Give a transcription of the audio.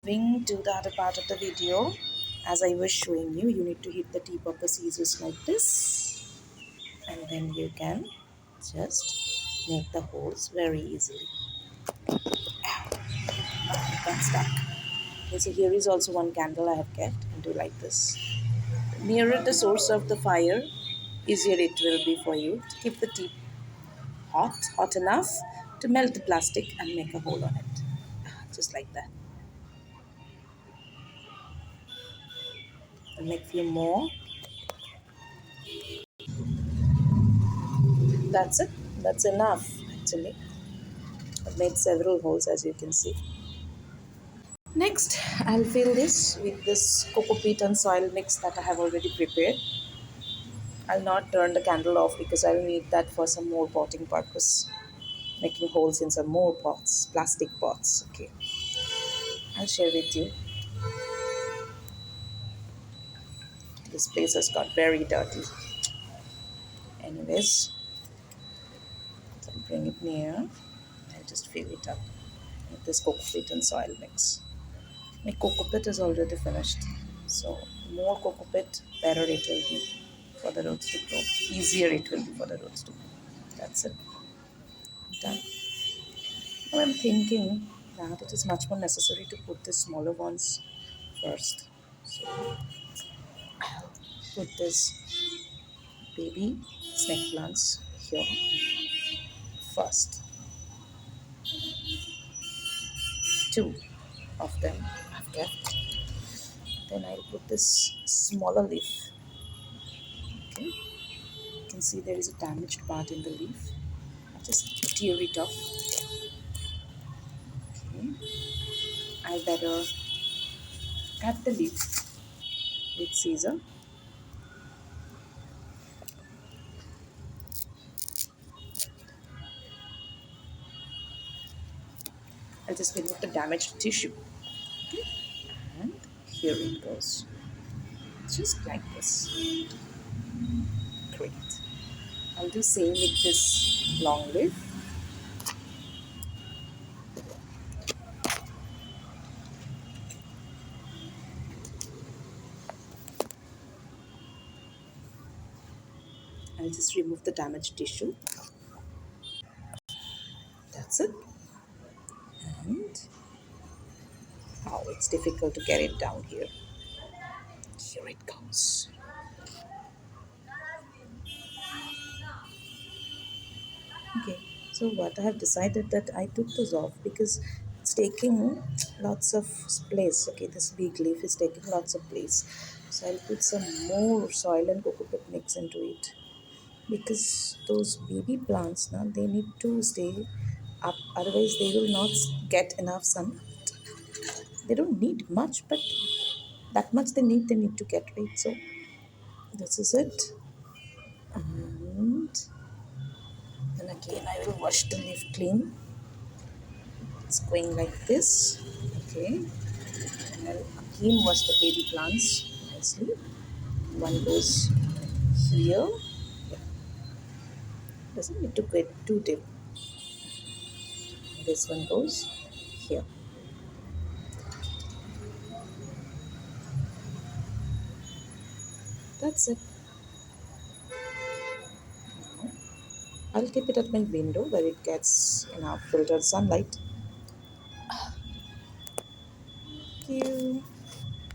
jumping to the other part of the video. As I was showing you, you need to hit the tip of the scissors like this, and then you can just make the holes very easily. It got stuck. Okay, so here is also one candle I have kept and do like this. Nearer the source of the fire, easier it will be for you to keep the tip hot enough to melt the plastic and make a hole on it. Just like that. I'll make few more. That's it. That's enough actually. I've made several holes as you can see. Next, I'll fill this with this cocoa peat and soil mix that I have already prepared. I'll not turn the candle off because I'll need that for some more potting purpose. Making holes in some more pots, plastic pots. Okay, I'll share with you. This place has got very dirty. Anyways, I'll bring it near. I'll just fill it up with this cocoa peat and soil mix. My cocoa pit is already finished. So more cocoa pit, better it will be for the roots to grow. Easier it will be for the roots to grow. That's it. Done. Now I'm thinking that it is much more necessary to put the smaller ones first. So put this baby snake plants here first. Two of them I've kept. Then I'll put this smaller leaf. Okay. You can see there is a damaged part in the leaf. I'll just tear it off. Okay. I better cut the leaf with scissor. I'll just remove the damaged tissue. Okay. And here it goes. Just like this. Great. I'll do same with this long leaf. I'll just remove the damaged tissue. That's it. And oh, it's difficult to get it down here. Here it goes. Okay, so what I have decided that I took this off because it's taking lots of place. Okay, this big leaf is taking lots of place. So I'll put some more soil and coconut mix into it because those baby plants now they need to stay up, otherwise they will not get enough sun. They don't need much, but that much they need to get, right? So this is it. And then again I will wash the leaf clean. It's going like this. Okay, and I'll again wash the baby plants nicely. One goes here. Yeah, doesn't need to get too deep. This one goes here. That's it. I'll keep it at my window where it gets enough filtered sunlight. Thank you.